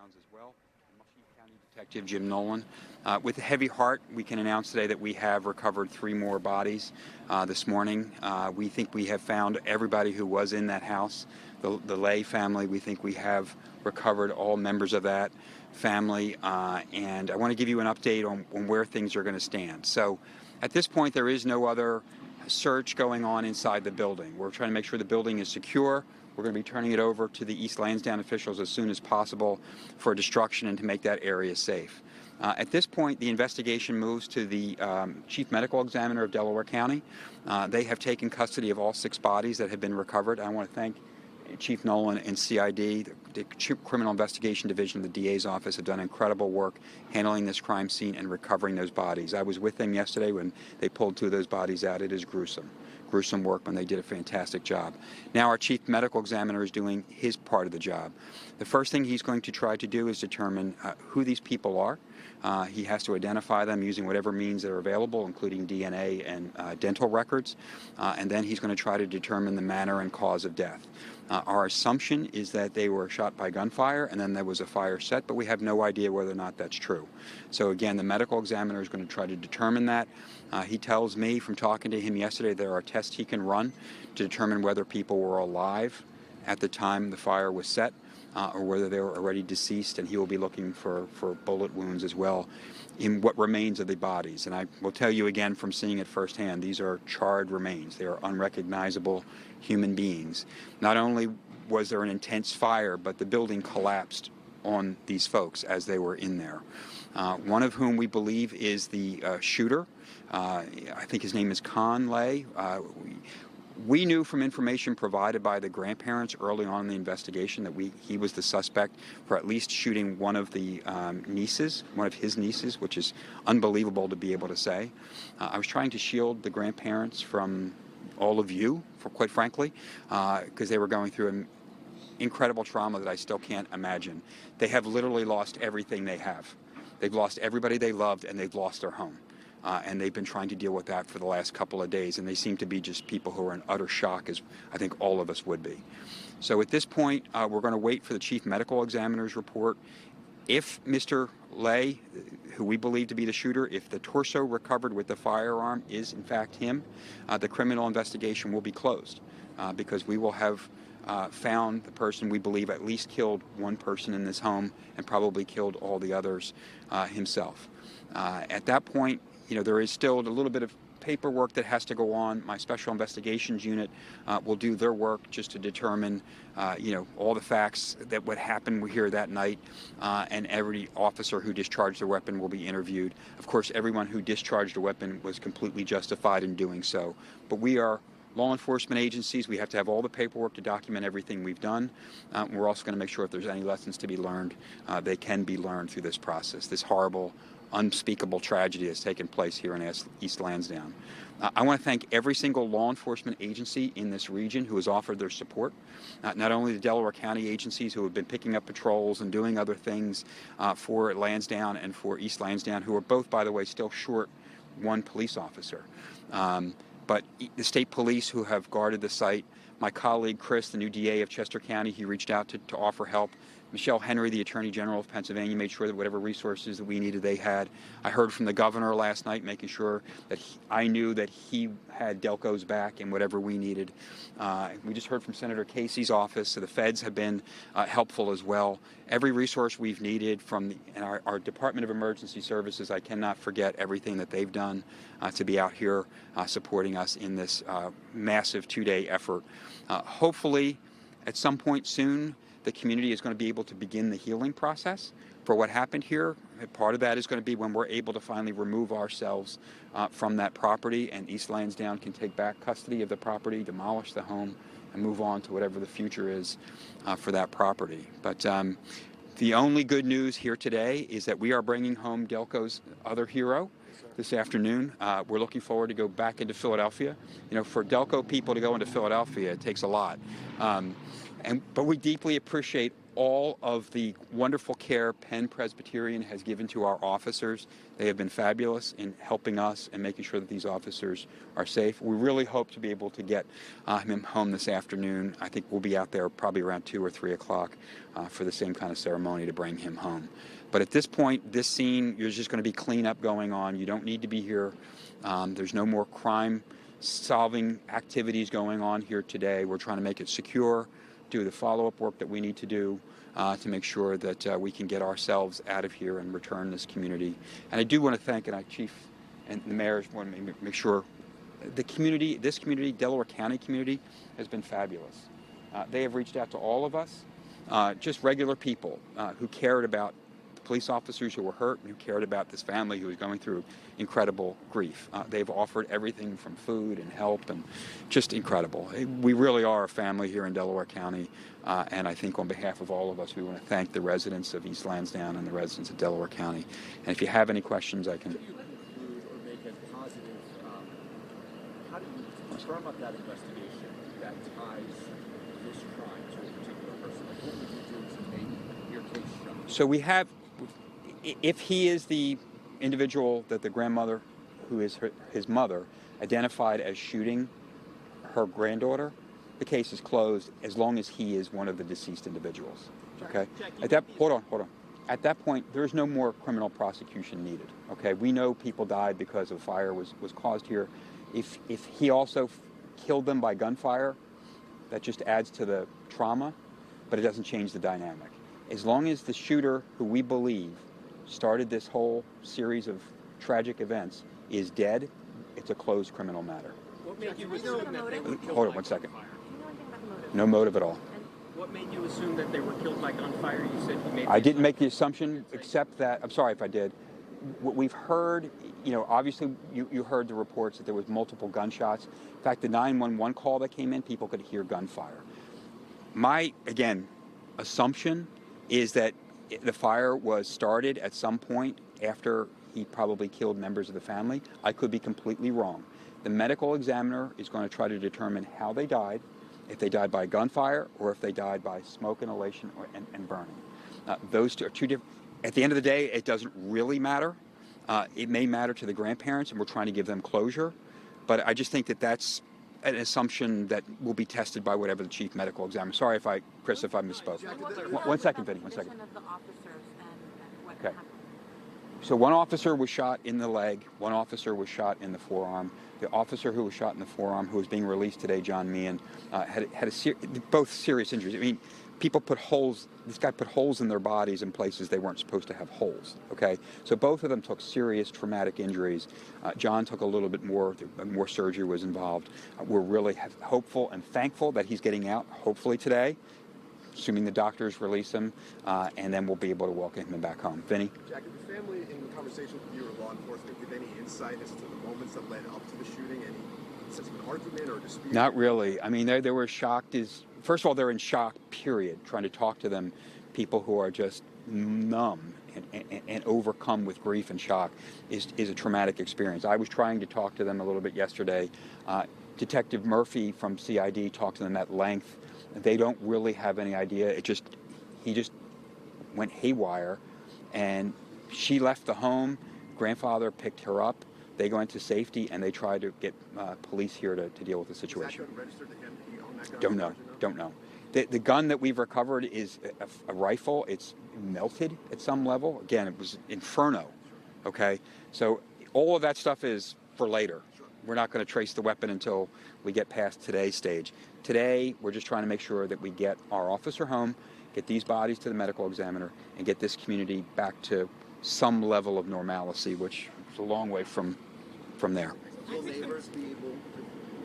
backgrounds as well. Muskie County Detective Jim Nolan. With a heavy heart, we can announce today that we have recovered 3 more bodies this morning. We think we have found everybody who was in that house. The Lay family, we think we have recovered all members of that family. And I want to give you an update on where things are going to stand. So at this point, there is no other search going on inside the building. We're trying to make sure the building is secure. We're going to be turning it over to the East Lansdowne officials as soon as possible for destruction and to make that area safe. At this point, the investigation moves to the Chief Medical Examiner of Delaware County. They have taken custody of all 6 bodies that have been recovered. I want to thank Chief Nolan and CID, the Criminal Investigation Division of the DA's office, have done incredible work handling this crime scene and recovering those bodies. I was with them yesterday when they pulled 2 of those bodies out. It is gruesome work, when they did a fantastic job. Now our Chief Medical Examiner is doing his part of the job. The first thing he's going to try to do is determine who these people are. He has to identify them using whatever means that are available, including DNA and dental records, and then he's going to try to determine the manner and cause of death. Our assumption is that they were shot by gunfire and then there was a fire set, but we have no idea whether or not that's true. So again, the medical examiner is going to try to determine that. He tells me from talking to him yesterday there are tests he can run to determine whether people were alive at the time the fire was set or whether they were already deceased, and he will be looking for bullet wounds as well in what remains of the bodies. And I will tell you again from seeing it firsthand, these are charred remains. They are unrecognizable human beings. Not only was there an intense fire, but the building collapsed on these folks as they were in there. One of whom we believe is the shooter. I think his name is Con Lay. We knew from information provided by the grandparents early on in the investigation that he was the suspect for at least shooting one of the nieces, one of his nieces, which is unbelievable to be able to say. I was trying to shield the grandparents from all of you, quite frankly, because they were going through an incredible trauma that I still can't imagine. They have literally lost everything they have. They've lost everybody they loved, and they've lost their home. And they've been trying to deal with that for the last couple of days, and they seem to be just people who are in utter shock, as I think all of us would be. So at this point, we're going to wait for the Chief Medical Examiner's report. If Mr. Lay, who we believe to be the shooter, if the torso recovered with the firearm is in fact him, the criminal investigation will be closed because we will have found the person we believe at least killed one person in this home and probably killed all the others himself. At that point, there is still a little bit of paperwork that has to go on. My Special Investigations Unit will do their work just to determine, all the facts that what happened here that night, and every officer who discharged their weapon will be interviewed. Of course, everyone who discharged a weapon was completely justified in doing so. But we are law enforcement agencies. We have to have all the paperwork to document everything we've done. We're also going to make sure if there's any lessons to be learned, they can be learned through this process, this horrible, unspeakable tragedy has taken place here in East Lansdowne. I want to thank every single law enforcement agency in this region who has offered their support. Not only the Delaware County agencies who have been picking up patrols and doing other things for Lansdowne and for East Lansdowne, who are both, by the way, still short one police officer. But the state police who have guarded the site, my colleague Chris, the new DA of Chester County, he reached out to offer help. Michelle Henry, the Attorney General of Pennsylvania, made sure that whatever resources that we needed, they had. I heard from the governor last night, making sure that I knew that he had Delco's back and whatever we needed. We just heard from Senator Casey's office, so the feds have been helpful as well. Every resource we've needed from our Department of Emergency Services, I cannot forget everything that they've done to be out here supporting us in this massive 2-day effort. Hopefully, at some point soon, the community is going to be able to begin the healing process for what happened here. Part of that is going to be when we're able to finally remove ourselves from that property, and East Lansdowne can take back custody of the property, demolish the home, and move on to whatever the future is for that property. But the only good news here today is that we are bringing home Delco's other hero this afternoon. We're looking forward to go back into Philadelphia. For Delco people to go into Philadelphia, it takes a lot. But we deeply appreciate all of the wonderful care Penn Presbyterian has given to our officers. They have been fabulous in helping us and making sure that these officers are safe. We really hope to be able to get him home this afternoon. I think we'll be out there probably around 2 or 3 o'clock for the same kind of ceremony to bring him home. But at this point, this scene, there's just going to be cleanup going on. You don't need to be here. There's no more crime-solving activities going on here today. We're trying to make it secure, do the follow-up work that we need to do to make sure that we can get ourselves out of here and return this community. And I do want to thank, and I, Chief and the Mayor, want to make sure the community, this community, Delaware County community, has been fabulous. They have reached out to all of us, just regular people who cared about the police officers who were hurt and who cared about this family who was going through incredible grief. They've offered everything from food and help, and just incredible. We really are a family here in Delaware County, and I think on behalf of all of us, we want to thank the residents of East Lansdowne and the residents of Delaware County. And if you have any questions, I can... Could you conclude or make a positive, how do you firm up that investigation that ties this crime to a particular person? Like, what would you do to make your case strong? So we have, if he is the individual that the grandmother, who is his mother, identified as shooting her granddaughter, the case is closed as long as he is one of the deceased individuals. Okay? Hold on. At that point, there is no more criminal prosecution needed. Okay? We know people died because a fire was caused here. If he also killed them by gunfire, that just adds to the trauma, but it doesn't change the dynamic. As long as the shooter, who we believe started this whole series of tragic events, is dead, it's a closed criminal matter. What made you assume that they were killed Hold on by 1 second. gunfire? No motive at all. What made you assume that they were killed by gunfire? You said you made. I didn't make the assumption, except that, I'm sorry if I did. What we've heard, obviously you heard the reports that there was multiple gunshots. In fact, the 911 call that came in, people could hear gunfire. My, again, assumption is that the fire was started at some point after he probably killed members of the family. I could be completely wrong. The medical examiner is going to try to determine how they died, if they died by gunfire or if they died by smoke inhalation and burning. Those two are two different. At the end of the day, it doesn't really matter. It may matter to the grandparents, and we're trying to give them closure. But I just think that that's an assumption that will be tested by whatever the chief medical examiner. Sorry, Chris, if I misspoke. 1 second, Vinny, 1 second. Okay. So one officer was shot in the leg. One officer was shot in the forearm. The officer who was shot in the forearm, who is being released today, John Meehan, had both serious injuries. I mean, people put holes. This guy put holes in their bodies in places they weren't supposed to have holes. Okay, so both of them took serious traumatic injuries. John took a little bit more. More surgery was involved. We're really hopeful and thankful that he's getting out. Hopefully today, assuming the doctors release him, and then we'll be able to welcome him back home. Vinny? Jack, did the family, in conversation with you or law enforcement, give any insight as to the moments that led up to the shooting? Any sense of an argument or dispute? Not really. I mean, they were shocked. First of all, they're in shock, period. Trying to talk to them, people who are just numb and overcome with grief and shock is a traumatic experience. I was trying to talk to them a little bit yesterday. Detective Murphy from CID talked to them at length. They don't really have any idea. He just went haywire, and she left the home. Grandfather picked her up. They go into safety, and they try to get police here to deal with the situation. Is that gun registered to him? He owned that gun? Don't know. The gun that we've recovered is a rifle. It's melted at some level. Again, it was inferno. Okay, so all of that stuff is for later. We're not going to trace the weapon until we get past today's stage. Today, we're just trying to make sure that we get our officer home, get these bodies to the medical examiner, and get this community back to some level of normalcy, which is a long way from there. Will neighbors be able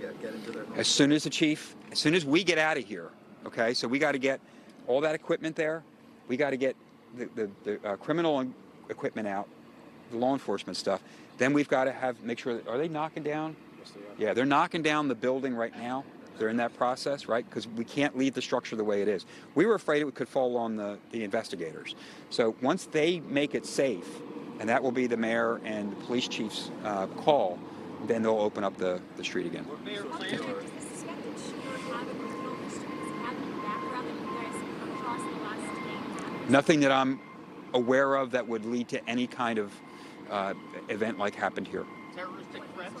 to get into their homes? As soon as we get out of here, okay? So we got to get all that equipment there. We got to get the criminal equipment out, the law enforcement stuff. Then we've got to make sure that, are they knocking down? Yes, they are. Yeah, they're knocking down the building right now. They're in that process, right? Because we can't leave the structure the way it is. We were afraid it could fall on the investigators. So once they make it safe, and that will be the mayor and the police chief's call, then they'll open up the street again. Nothing that I'm aware of that would lead to any kind of event like happened here. Terroristic threats?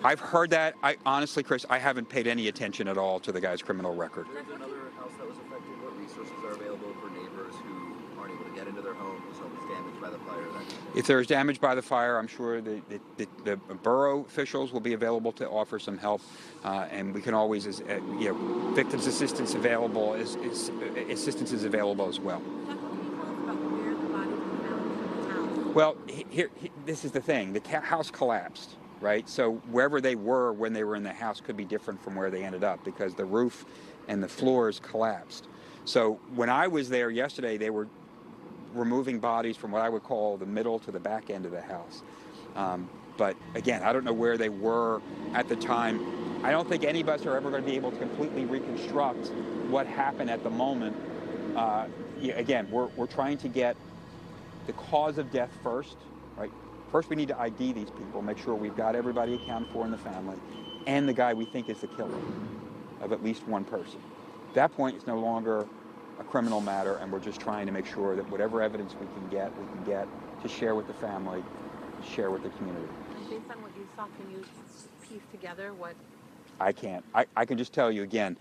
I've heard that. I honestly, Chris, I haven't paid any attention at all to the guy's criminal record. There's another house that was affected. What resources are available for neighbors who aren't able to get into their home, whose home was damaged by the fire? If there's damage by the fire, I'm sure the borough officials will be available to offer some help, and we can always, victims assistance available assistance is available as well. Well, this is the thing. The house collapsed, right? So wherever they were when they were in the house could be different from where they ended up because the roof and the floors collapsed. So when I was there yesterday, they were removing bodies from what I would call the middle to the back end of the house. But again, I don't know where they were at the time. I don't think any of us are ever going to be able to completely reconstruct what happened at the moment. Again, we're trying to get the cause of death first, right? First, we need to ID these people, make sure we've got everybody accounted for in the family, and the guy we think is the killer of at least one person. At that point, it's no longer a criminal matter, and we're just trying to make sure that whatever evidence we can get to share with the family, share with the community. And based on what you saw, can you piece together what? I can't. I can just tell you again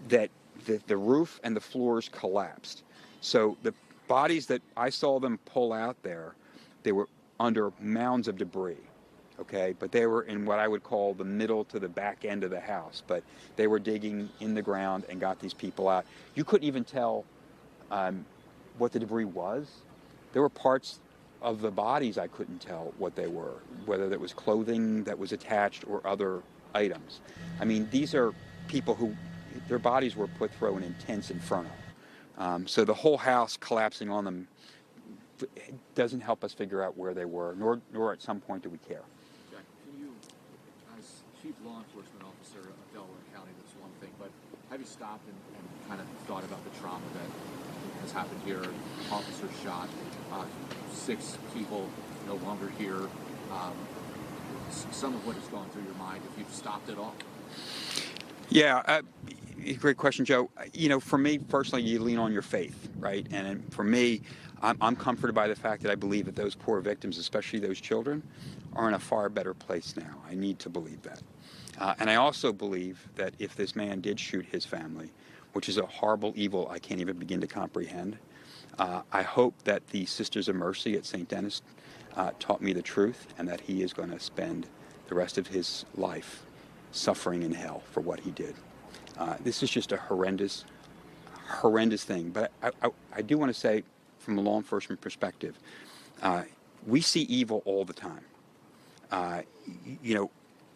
that the roof and the floors collapsed. So the bodies that I saw them pull out there, they were under mounds of debris, okay? But they were in what I would call the middle to the back end of the house. But they were digging in the ground and got these people out. You couldn't even tell what the debris was. There were parts of the bodies I couldn't tell what they were, whether that was clothing that was attached or other items. I mean, these are people who, their bodies were put through an intense inferno. So the whole house collapsing on them doesn't help us figure out where they were, nor at some point do we care. Jack, can you, as chief law enforcement officer of Delaware County, that's one thing, but have you stopped and kind of thought about the trauma that has happened here? Officers shot, 6 people no longer here. Some of what has gone through your mind, if you've stopped at all? Yeah, great question, Joe. For me personally, you lean on your faith, right? And for me, I'm comforted by the fact that I believe that those poor victims, especially those children, are in a far better place now. I need to believe that. And I also believe that if this man did shoot his family, which is a horrible evil I can't even begin to comprehend, I hope that the Sisters of Mercy at St. Denis taught me the truth, and that he is going to spend the rest of his life suffering in hell for what he did. This is just a horrendous thing. But I do want to say, from a law enforcement perspective, we see evil all the time.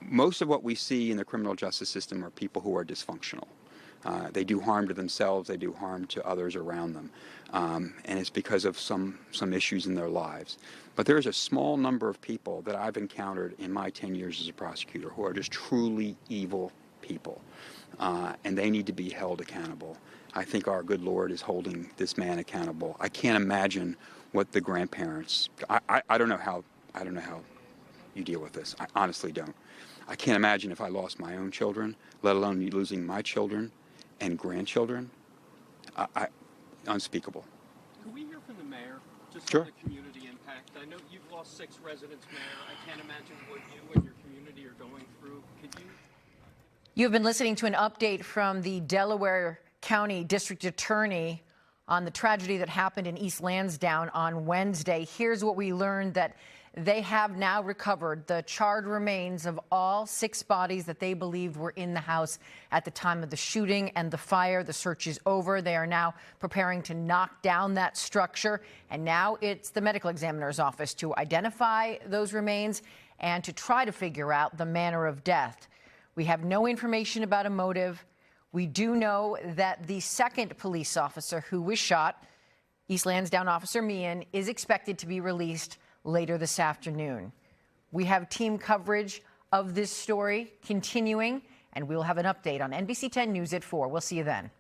Most of what we see in the criminal justice system are people who are dysfunctional. They do harm to themselves, they do harm to others around them. And it's because of some issues in their lives. But there's a small number of people that I've encountered in my 10 years as a prosecutor who are just truly evil people. And they need to be held accountable. I think our good Lord is holding this man accountable. I can't imagine what the grandparents, I don't know how you deal with this. I honestly don't. I can't imagine if I lost my own children, let alone losing my children and grandchildren. Unspeakable. Can we hear from the mayor just Sure. on the community impact? I know you've lost 6 residents, Mayor. I can't imagine what you and your community are going through. Could you? You've been listening to an update from the Delaware County District Attorney on the tragedy that happened in East Lansdowne on Wednesday. Here's what we learned: that they have now recovered the charred remains of all 6 bodies that they believed were in the house at the time of the shooting and the fire. The search is over. They are now preparing to knock down that structure. And now it's the medical examiner's office to identify those remains and to try to figure out the manner of death. We have no information about a motive. We do know that the second police officer who was shot, East Lansdowne Officer Meehan, is expected to be released later this afternoon. We have team coverage of this story continuing, and we'll have an update on NBC 10 News at 4. We'll see you then.